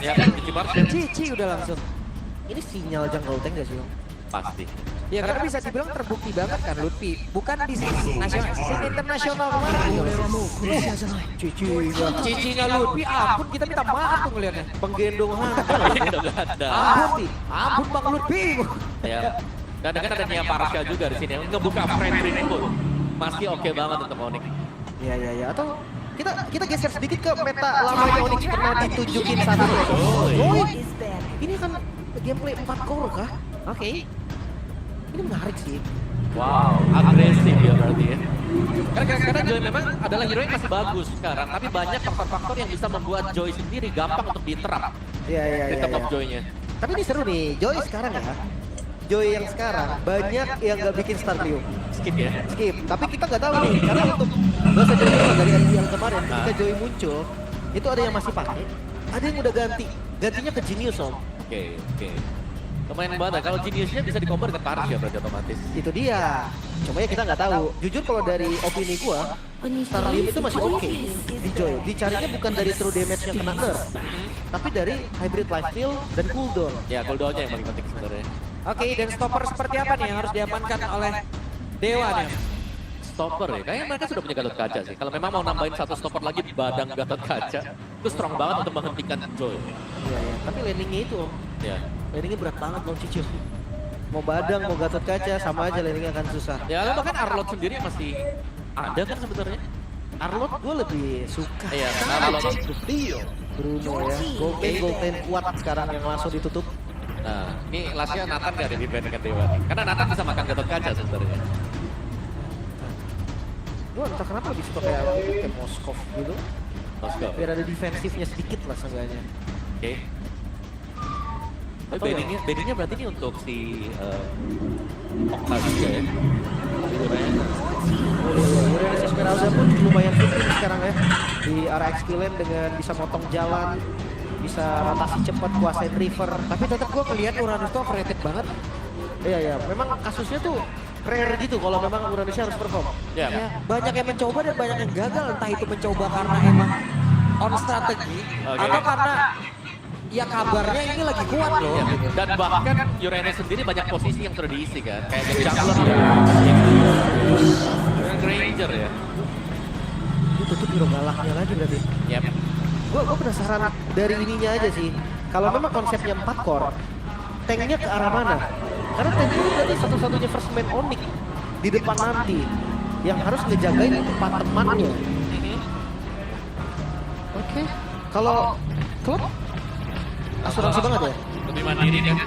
Ya kan, Cici Martin. Cici udah langsung. Ini sinyal jungle tank gak sih, Bang? Pasti. Ya karena bisa dibilang terbukti banget kan Lutfi. Bukan di sisi nasional, sisi internasional kemarin. Cicinya Lutfi, ampun kita minta maaf tuh ngeliatnya. Penggendong Udah gak ada. Ampun Bang Lutfi. Ya. Dan dengan adanya Parasha juga di sini, ngebuka friendly pun masih oke banget untuk Onyx. Ya. Atau kita geser sedikit ke meta lamanya Onyx pernah ditunjukin satu. Ini kan gameplay 4 core kah? Oke. Ini menarik sih. Wow, agresif ya berarti ya. Karena Joy memang adalah hero yang masih bagus sekarang, tapi banyak faktor-faktor yang bisa membuat Joy sendiri gampang untuk diterap. Iya. Di top Joy-nya. Tapi ini seru nih, Joy sekarang ya. Joy yang sekarang banyak yang nggak bikin start Rio. Skip ya. Skip. Tapi kita nggak tahu nih, karena untuk gak usah jauh dari yang kemarin ketika Joy muncul, itu ada yang masih pakai, ada yang udah ganti. Gantinya ke Genius Om. Oke. Lumayan banget, kalau Geniusnya bisa di-combo dengan Parasha berarti otomatis. Itu dia. Cuma ya kita nggak tahu. Jujur kalau dari opini gua, Starlium itu masih oke di Joy. Dicarinya bukan dari true damage yang kena nerf, tapi dari hybrid life steal dan cooldown. Ya, cooldown-nya yang paling penting sebenarnya. Oke, dan stopper seperti apa nih yang harus diamankan oleh Dewa nih? Stopper ya, kayaknya mereka sudah punya Gatot Kaca sih. Kalau memang mau nambahin satu stopper lagi di badang Gatot Kaca, itu strong banget untuk menghentikan Joy. Iya. Tapi landingnya itu Om. Ya. Landingnya berat banget Bang Cicu. Mau badang, mau Gatot Kaca, sama aja landingnya akan susah. Ya, bahkan Arlot sendiri masih ada kan sebenarnya. Arlot gue lebih suka. Iya, Arlot. Bruno ya. Golden kuat sekarang yang langsung ditutup. Nah, ini lastnya Nathan gak ada di band dengan Dewa nih. Karena Nathan bisa makan Gatot Kaca sebenarnya. Gue entah kenapa lebih suka kayak Moskov gitu. Moskov. Biar ada defensifnya sedikit lah seenggaknya. Oke. Tapi bandingnya berarti ini untuk si Okta juga ya. Uranus Esmeralda pun lumayan penting sekarang ya. Di arah XP lane dengan bisa motong jalan, bisa rotasi cepat, kuasain river. Tapi tetap gue ngeliat Uranus tuh overrated banget. Iya, memang kasusnya tuh rare gitu kalau memang Uranusnya harus perform. Ya. Ya, banyak yang mencoba dan banyak yang gagal. Entah itu mencoba karena emang on strategi atau karena ya kabarnya ini lagi kuat loh. Ya. Dan bahkan Uranus sendiri banyak posisi yang sudah diisi kan. Kayak jadi jungler ya. Dengan Granger ya. Itu tutup hero galaknya lagi berarti. Yap. Gue penasaran dari ininya aja sih. Kalau memang konsepnya 4 core, tanknya ke arah mana? Karena tank itu berarti satu-satunya first man Onyx di depan nanti yang harus ngejagain 4 temannya. Oke. Kalau klub asuransi banget ya. Lebih mandiri kan.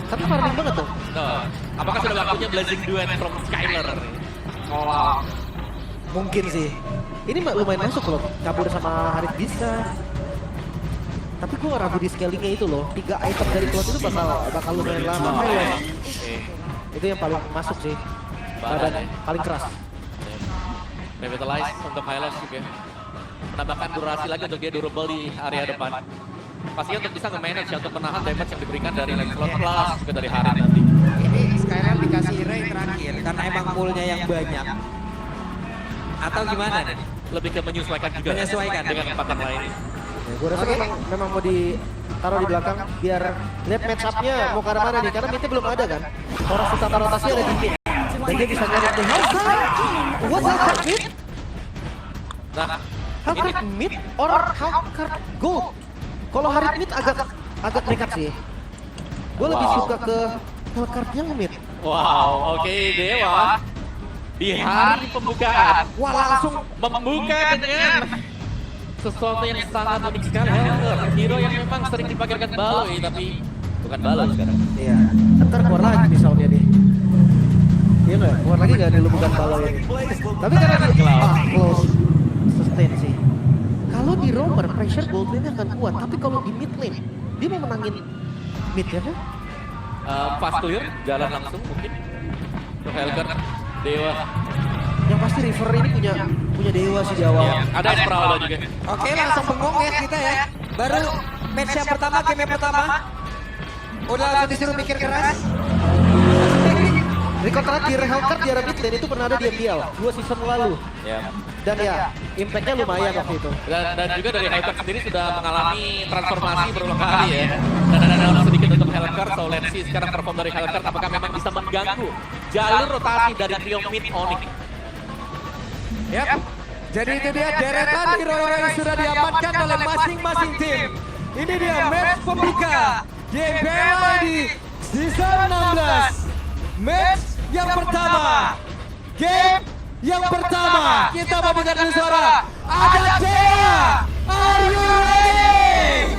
Tapi farming banget tuh. Tuh. Apakah sudah waktunya Blazing Duet from Skyler? Oh, mungkin sih. Ini lumayan masuk loh. Kabur sama Harit bisa. Tapi gue ragu di scalingnya itu loh. 3 item dari klub itu bakal lumayan lama. Itu yang paling masuk sih. Badan ya. Paling keras. Revitalize untuk Hylos juga. Menambahkan durasi lagi untuk dia durable di area depan. Pastinya untuk bisa nge-manage ya, untuk menahan damage yang diberikan dari Lancelot plus juga dari Harit nanti. Ini Skylar dikasih hero yang terakhir karena emang poolnya yang banyak. Atau gimana nih? Lebih ke menyesuaikan juga Menyesuaikan. dengan empat yang lain. Ya, gue rasa memang mau ditaruh di belakang biar lihat match up-nya mau ke arah mana nih. Karena midnya belum ada kan. Orang utama rotasi ada di mid. Dan dia bisa nyari the Hellcurt. What Hellcurt mid? Nah, Hellcurt mid or Hellcurt gold? Kalau Harit mid agak nekat sih. Gue lebih suka ke Hellcurt yang mid. wow, oke Dewa. Di hari pembukaan, Wah langsung membuka dengan sesuatu yang sangat unik sekali. Hero yang memang sering dipakaikan Baloi, tapi bukan Baloi sekarang. Iya. Ntar keluar lagi misalnya deh. Iya nggak? Keluar lagi nggak dulu bukan balon ini. Tapi karena di close sustain sih. Kalau di roamer pressure gold lane akan kuat. Tapi kalau di mid lane dia mau menangin mid ya kan? Fast clear, jalan langsung mungkin. Untuk Hellcurt, Dewa. Yang pasti River ini punya dewa sih di awal. Ya, ada Esmeralda juga. oke langsung bengong ya kita ya. Baru match yang pertama, game yang pertama. Udah langsung disuruh mikir keras. Record terakhir Hellcat di area mid lane itu pernah ada di MPL 2 season lalu. Ya. Dan ya, impactnya lumayan waktu itu. Dan juga dari Hellcat sendiri sudah mengalami transformasi berulang kali ya. Dan ada dalam sedikit untuk Hellcat, so let's see sekarang perform dari Hellcat apakah memang bisa mengganggu jalur rotasi dari trio mid Onyx. Yap. Jadi itu dia deretan hero-hero yang sudah diamankan oleh masing-masing tim. Ini dia match pembuka GBL di season 16. Match yang pertama. Game yang pertama. Kita mau dengar dulu suara. Ada Dewa. Are you ready?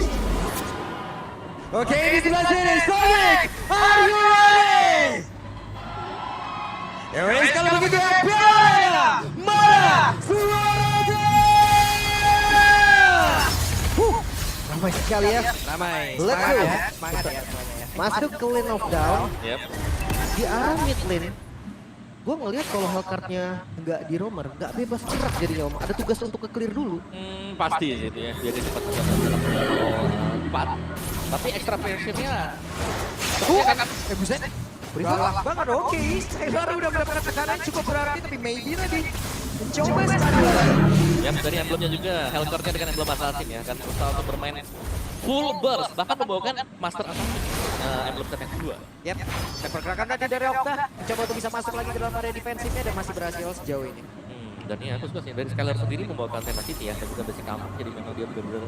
Oke, di sebelah sini Sonic. Are you ready? Ya wes kalau begitu ya. Mana suaranya? Ramai sekali ya. Ramai. Let's go. Semangat ya semuanya ya. Masuk ke lane of down. Yep. Di arah mid lane. Gue ngeliat kalau Hellcat-nya nggak di roamer, nggak bebas gerak jadinya om. Ada tugas untuk ke-clear dulu. Pasti sih itu ya. Jadi cepat dalam 4. Tapi extra pressure-nya Buset. Galak banget, oke. Taylor udah mendapatkan tekanan cukup berarti, tapi maybe tadi mencoba sekali lagi. Ya, dari emblemnya juga, Hellcat-nya dengan emblem assassin ya, kan berusaha untuk bermain full burst, bahkan membawakan master assassin, emblem set yang kedua. Yap, dan pergerakan tadi dari Okta, mencoba untuk bisa masuk lagi ke dalam area defensifnya dan masih berhasil sejauh ini. Dan ya aku suka sih, dari Skylar sendiri membawakan tema City ya, dan juga basic kamu, jadi memang dia benar-benar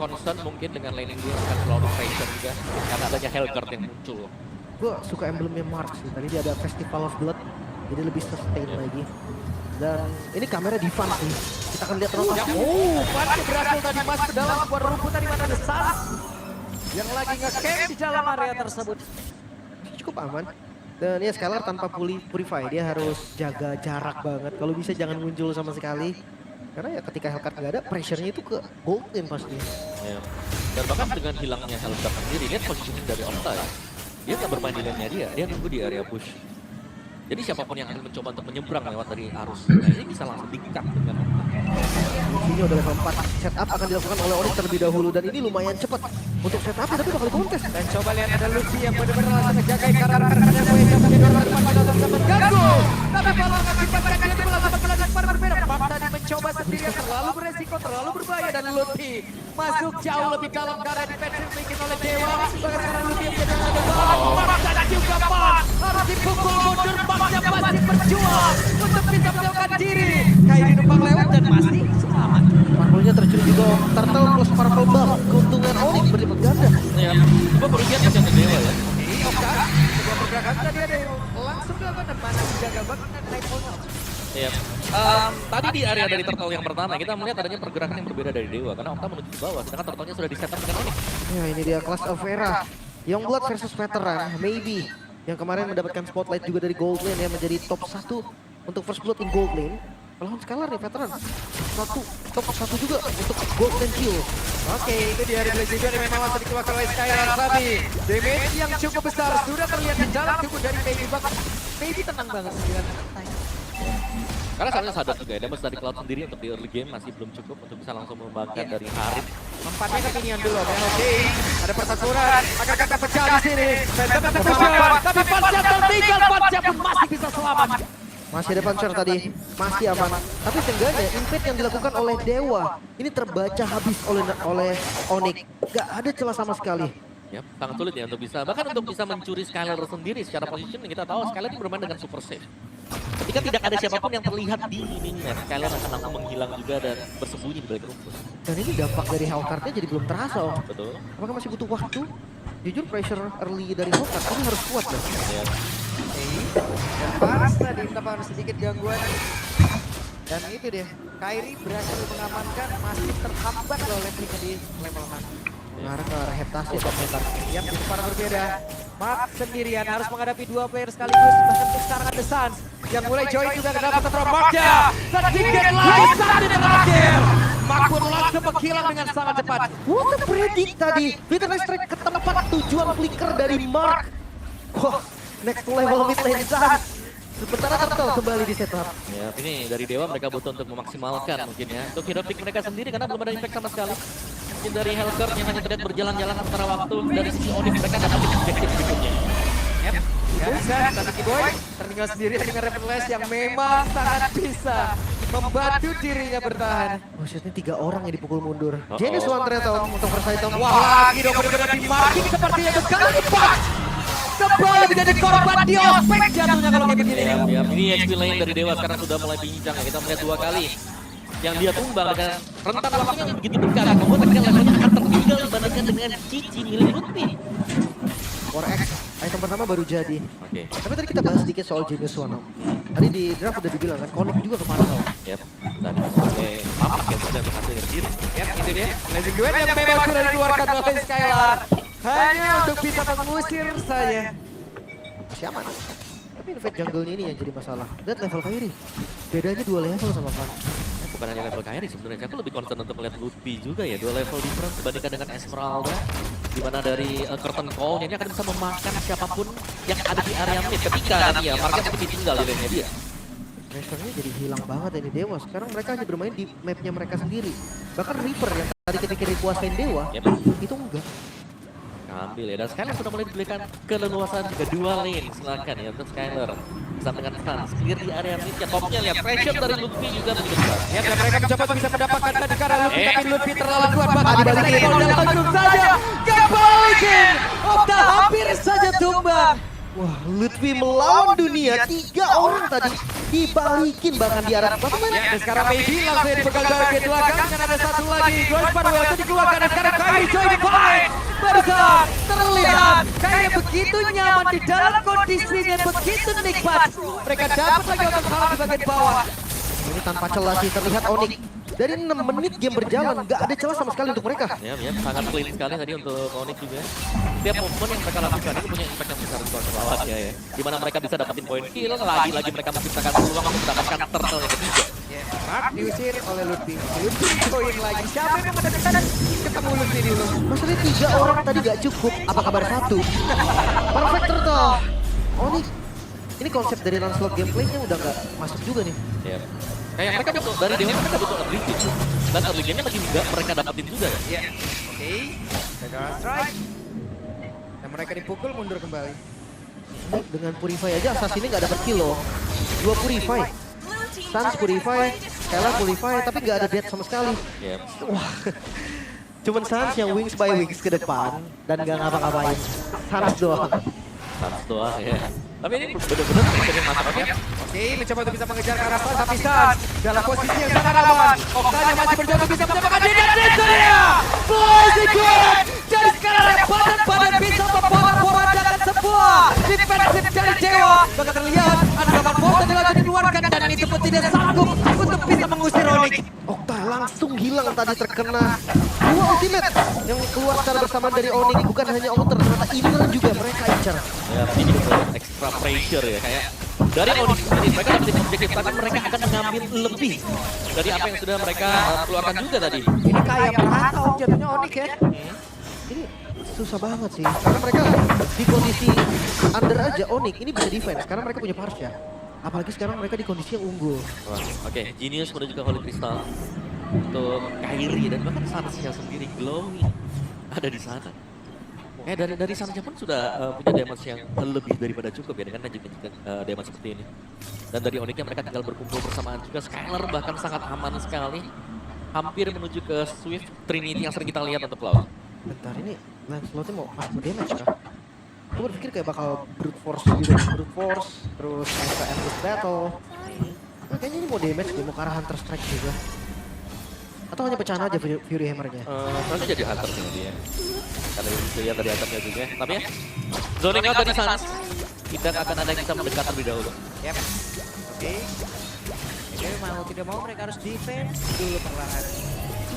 concern mungkin dengan laning dia akan selalu pressure juga, karena adanya Hellcat yang muncul. Gue suka emblemnya Mark sih. Tadi dia ada Festival of Blood, jadi lebih sustain lagi. Dan ini kamera defense nih. Kita akan lihat rotasi. Pasti berhasil tadi masuk ke dalam sebuah rumputan di mana ada Sans yang lagi nge-camp di dalam area tersebut. Cukup aman. Dan ya Skylar tanpa purify, dia harus jaga jarak banget. Kalau bisa jangan muncul sama sekali. Karena ya ketika Hellcat nggak ada, pressure-nya itu ke gold lane pasti. Ya. Dan bahkan dengan hilangnya Hellcat sendiri, lihat positioning dari Okta ya. Dia nggak bermain di lane-nya dia nunggu di area push. Jadi siapapun yang akan mencoba untuk menyeberang lewat dari arus, nah ini bisa langsung di-cut dengan Okta. Ini udah level 4. Setup akan dilakukan oleh Onyx terlebih dahulu. Dan ini lumayan cepat untuk setup, tapi bakal dikontes. Dan coba lihat ada Lucy yang benar-benar langsung ngejagain karena rekan-rekannya gue yang coba didorong depan pada langsung mengganggu. Tapi bola mengakibatkan dia itu melakukan pelanggaran berbeda. Bang tadi mencoba sendirian terlalu beresiko, terlalu berbahaya dan Lucy masuk jauh lebih dalam ke area defensif dimiliki oleh Dewa. Bagaimana Lucy yang menjadi ada bola. Bang dan juga Bang harus dipukul mundur. Bangnya masih berjuang untuk bisa melakukan diri. Kairi numpang lewat dan masih selamat. Purple-nya terjun juga Turtle plus Purple Buff. Keuntungan Onyx berlipat ganda. Ya, coba perugian ya yang Dewa ya. Ini Oka, sebuah pergerakan tadi ada yang langsung dilakukan dan mana menjaga banget dan naik point. Iya. Tadi di area dari turtle yang pertama kita melihat adanya pergerakan yang berbeda dari Dewa karena Okta menuju ke bawah sedangkan turtle-nya sudah di-setup dengan Onyx. Ya ini dia Class of Era. Youngblood versus Veteran. Maybe. Yang kemarin mendapatkan spotlight juga dari Gold Lane yang menjadi top 1 untuk First Blood in Gold Lane. Lawan Skylar nih Veteran. Top 1 juga untuk Gold Lane kill. Oke, itu dia replay juga dan memang masih dikeluarkan oleh Skylar tadi. Damage yang cukup besar sudah terlihat di dalam tubuh dari Baby Buck. Baby tenang banget sembilan santai. Karena seharusnya sadar juga ya, damage dari Cloud sendiri untuk di early game masih belum cukup untuk bisa langsung mengembangkan dari Harit. Empatnya ke Minion dulu, oke. Ada pertempuran, akan kata pecah di sini. Phantom Execution, tapi Puncher tertinggal, Puncher pun masih bisa selamat. Masih ada puncher tadi, masih aman. Tapi seenggaknya impact yang dilakukan oleh Dewa ini terbaca habis oleh Onyx. Gak ada celah sama sekali. Ya, sangat sulit ya untuk bisa, bahkan untuk bisa mencuri Skylar sendiri secara positioning kita tahu Skylar ini bermain dengan super safe. Ketika tidak ada siapapun yang terlihat di miningnya, Skylar akan langsung menghilang juga dan bersembunyi di balik rumput. Dan ini dampak dari Hellcat-nya jadi belum terasa om. Betul. Apakah masih butuh waktu? Jujur pressure early dari Hellcat ini harus kuat kan? Ya. Dan Paras tadi mendapatkan sedikit gangguan. Dan itu dia, Kairi berhasil mengamankan, masih terhambat oleh Trika di level 1. Mengarah ke arah heptasi top meter. Yang di depan berbeda. Mark sendirian harus menghadapi dua player sekaligus. Bahkan sekarang ada Sans yang mulai join juga ke dalam tetap Marknya. Sedikit lagi saat ini terakhir. Mark pun langsung menghilang dengan sangat cepat. What a predict tadi. Peter Strike ke tempat tujuan flicker dari Mark. Wah, next level mid lane Sans. Sementara Turtle kembali di setup. Ya, ini dari Dewa mereka butuh untuk memaksimalkan mungkin ya. Untuk hero pick mereka sendiri karena belum ada impact sama sekali. Mungkin dari Hellcat yang hanya terlihat berjalan-jalan antara waktu. Dari sisi Onyx mereka akan ambil objektif berikutnya. Yep. Bukan, tapi Kiboy tertinggal sendiri dengan Reverlash yang memang sangat bisa membantu dirinya bertahan. Oh shit, ini 3 orang yang dipukul mundur. Uh-oh. Genius one ternyata Om untuk Versailles. Wah, lagi dong benar-benar di marking sepertinya sekali lipat. Kembali menjadi korban di ospek jatuhnya kalau kayak begini. Ya, ini XP lane dari Dewa sekarang sudah mulai bincang ya. Kita melihat 2 kali yang dia tumbang dengan rentang waktunya yang begitu dekat, membuat akhirnya levelnya akan tertinggal dibandingkan dengan Cici milik Lutfi. 4X, item pertama baru jadi. Oke. Tapi tadi kita bahas sedikit soal Genius One Om. Tadi di draft udah dibilang kan, connect juga ke Parallel. Yap. Dan sebagai papak yang sudah berhasil sendiri. Ya, itu dia. Blazing Duet yang memang sudah dikeluarkan oleh Skylar. Hanya untuk bisa mengusir saja. Masih aman. Tapi invade jungle ini yang jadi masalah. Lihat level Kairi. Bedanya 2 level sama Van. Bukan hanya level Kairi sebenarnya, aku lebih concern untuk melihat Lutfi juga ya. 2 level difference dibandingkan dengan Esmeralda. Di mana dari Curtain Call ini akan bisa memakan siapapun yang ada di area mid ketika nanti ya market itu ditinggal di lane-nya dia. Pressure-nya jadi hilang banget ini Dewa. Sekarang mereka hanya bermain di mapnya mereka sendiri. Bahkan Reaper yang tadi ketika dikuasain Dewa, Yap. itu enggak. Ambil ya, dan Skylar sudah mulai diberikan keleluasan juga 2 lane, silakan ya untuk Skylar bersama dengan Stans, clear di area mid ya, topnya lihat pressure dari Lutfi juga begitu besar. Ya, dan mereka mencoba untuk bisa mendapatkan tadi karena Lutfi, Eh. tapi Lutfi terlalu kuat bahkan dibalikin dalam langsung saja. Kebalikin, Okta hampir saja tumbang. Wah, Lutfi melawan dunia. 3 orang tadi dibalikin bahkan di arah bottom lane. Ya, dan sekarang maybe langsung dipegang bagian belakang dan ada satu lagi. Joyce Parwell itu dikeluarkan dan sekarang Kairi join the fight. Barusan terlihat Kairi begitu nyaman di dalam kondisinya begitu nikmat. Mereka dapat lagi untuk salah di bagian bawah. Ini tanpa celah sih terlihat Onyx. Dari 6 menit game berjalan, nggak ada celah sama sekali untuk mereka. Ya, sangat clean sekali tadi untuk Onyx juga. Tiap momen yang mereka lakukan itu punya impact yang besar untuk lawannya ya. Dimana mereka bisa dapetin poin kill, lagi-lagi mereka menciptakan peluang untuk mendapatkan turtle yang ketiga. Mark diusir oleh Lutfi. Lutfi join lagi. Siapa yang mendekat ketemu Lutfi dulu? Masalahnya 3 orang tadi nggak cukup. Apa kabar 1? Perfect turtle. Onyx. Ini konsep dari Lancelot gameplaynya udah nggak masuk juga nih. Ya. Kayak mereka butuh dari Dewa mereka butuh ability. Dan early game-nya masih nggak mereka dapetin juga ya. Ya, oke. Gagal strike. Dan mereka dipukul mundur kembali. Dengan Purify aja Assassin ini nggak dapat kill loh. 2 Purify. Sans Purify, Skylar Purify, tapi nggak ada death sama sekali. Ya. Wah, cuman Sans yang wings by wings ke depan dan nggak ngapa-ngapain. Sans doang. Sans doang ya. Tapi ini bener-bener pressure yang masuk ya. Oke, mencoba untuk bisa mengejar ke arah San, tapi San dalam posisi yang sangat aman. Oktanya masih berjuang untuk bisa mendapatkan diri dan itu dia. Blazing Duet. Dari sekarang badan-badan bisa memporak-porandakan sebuah defensif dari Dewa. Bahkan terlihat ada 8 volt yang langsung dikeluarkan dan itu pun tidak sanggup untuk bisa mengusir Onyx. Okta langsung hilang tadi terkena 2 ultimate yang keluar secara bersamaan dari Onyx. Bukan hanya Outer, ternyata Inner juga mereka incar. Ya, ini juga extra pressure ya kayak dari Onyx sendiri mereka dapetin objektif tapi mereka akan mengambil lebih dari apa yang sudah mereka keluarkan juga tadi. Ini kayak merata jatuhnya Onyx ya. Ini susah banget sih. Karena mereka di kondisi under aja Onyx ini bisa defense. Karena mereka punya Parsha. Apalagi sekarang mereka di kondisi yang unggul. Wah, oke, Genius menuju ke Holy Crystal untuk Kairi dan bahkan Sansnya sendiri glowing ada di sana. Dari Sansnya pun sudah punya damage yang lebih daripada cukup ya dengan juga damage seperti ini. Dan dari Onyxnya mereka tinggal berkumpul bersamaan juga. Skylar bahkan sangat aman sekali. Hampir menuju ke Swift Trinity yang sering kita lihat untuk lawan. Bentar ini Lancelotnya mau damage kah? Gue berpikir kayak bakal brute force gitu. Brute force, terus extra endless battle. Nah, kayaknya ini mau damage deh, mau ke arah Hunter Strike juga. Atau hanya pecahan aja Fury Hammer-nya. Nanti jadi hunter sih dia. Karena bisa lihat dari atapnya juga. Tapi ya, zoning out dari Sans. Tidak akan ada yang bisa mendekat terlebih dahulu. Yap. Oke. Jadi mau tidak mau mereka harus defense dulu perlahan.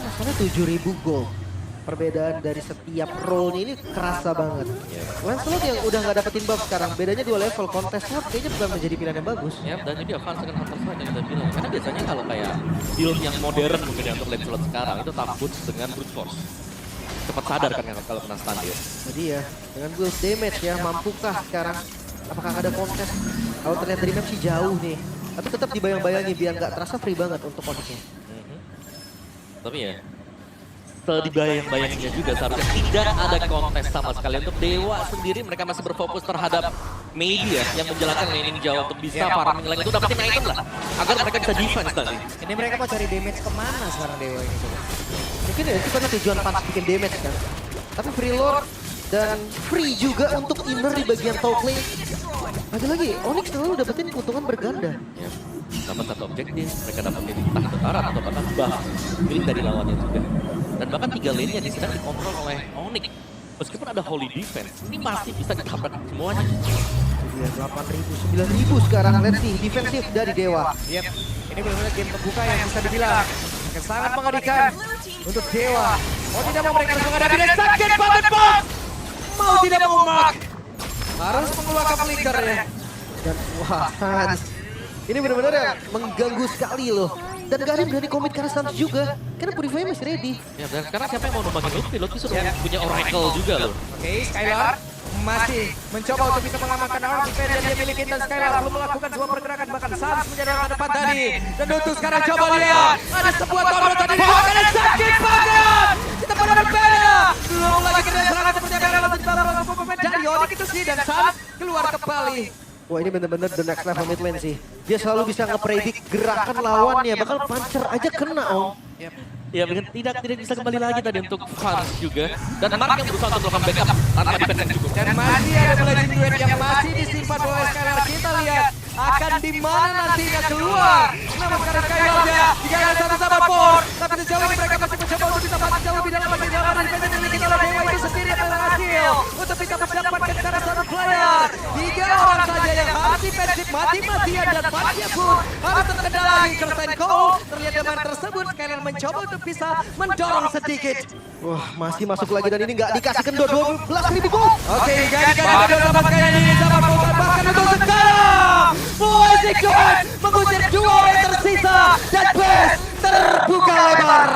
Masalahnya 7.000 gold. Perbedaan dari setiap role ini kerasa banget. Lancelot yang udah nggak dapetin buff sekarang, bedanya 2 level. Contest Sword kayaknya bukan menjadi pilihan yang bagus. Ya, dan jadi advance dengan hunter strike yang kita bilang. Karena biasanya kalau kayak build yang modern mungkin ya untuk Lancelot sekarang itu takut dengan brute force. Cepat sadar kan kalau kena stun dia. Jadi ya, dengan build damage ya, mampukah sekarang? Apakah ada contest? Kalau terlihat dari map sih jauh nih. Tapi tetap dibayang-bayangi biar nggak terasa free banget untuk Onyxnya. Tapi ya, sedibayang-bayanginnya juga seharusnya tidak ada kontes sama sekali. Untuk Dewa sendiri mereka masih berfokus terhadap media yang menjalankan laning jauh untuk bisa farming lane itu dapetin item lah agar mereka bisa defense tadi. Ini mereka mau cari damage kemana sekarang Dewa ini coba? Mungkin ya itu karena tujuan Pans bikin damage kan. Tapi free lord dan free juga untuk inner di bagian top lane. Lagi-lagi Onyx selalu dapetin keuntungan berganda. Ya, dapat satu objektif, mereka dapetin entah itu Taran atau bahkan buff milik dari lawannya juga. Dan bahkan 3 lane-nya di sedang dikontrol oleh Onyx. Meskipun ada holy defense, ini masih bisa ditabrak semuanya. Dia 8.000, 9.000 sekarang. Let's see, defensif dari Dewa. Yep. Ini benar-benar game pembuka yang bisa dibilang akan sangat mengerikan untuk Dewa. Mau tidak mau mereka harus menghadapi dan sakit banget Box. Mau tidak mau Mark harus mengeluarkan flicker ya. Dan wah, Hans. Ini benar-benar ya mengganggu sekali loh. Dan gak ada yang berani komit karena stance juga. Karena Purify masih ready. Ya, dan sekarang siapa yang mau numbangin Lutfi? Lutfi sudah punya Oracle juga loh. Oke, Skylar masih mencoba untuk bisa mengamankan arm defense yang dia miliki dan Skylar belum melakukan sebuah pergerakan bahkan Sans menyerang ke depan tadi. Dan Nutu sekarang coba lihat ada sebuah tombol tadi dilakukan dan sakit banget. Kita pada berbeda. Belum lagi kena serangan seperti yang ada lanjut beberapa pemain dari Onyx itu sih dan Sans keluar kembali. Wah ini bener-bener the next level mid lane sih. Dia selalu bisa ngepredik gerakan lawannya. Bakal puncher aja kena om. Ya, tidak bisa kembali lagi tadi untuk Hans juga. Dan Mark yang berusaha untuk melakukan backup tanpa defense yang cukup. Dan masih ada blazing duet yang masih disimpan oleh Skylar. Kita lihat akan di mana nantinya keluar. Namun sekarang Skylar-nya digagal sama-sama Ford. Tapi sejauh ini mereka masih mencoba untuk bisa mati jauh lebih dalam bagian jalan. Dan defense yang dimiliki oleh Dewa itu sendiri adalah hasil untuk bisa mendapatkan cara satu player. 3 orang saja yang harus defensif mati-matian dan Fatnya pun harus terkendala lagi. Kersain Cole terlihat dengan tersebut Skylar mencoba untuk bisa mendorong sedikit. Wah masih masuk lagi dan ini nggak dikasih kendor 12.000 gold. Oke, jadikan ada dapat kali ini sama Fulton bahkan untuk sekarang. Boys Ikon mengusir 2 orang tersisa dan Best terbuka lebar.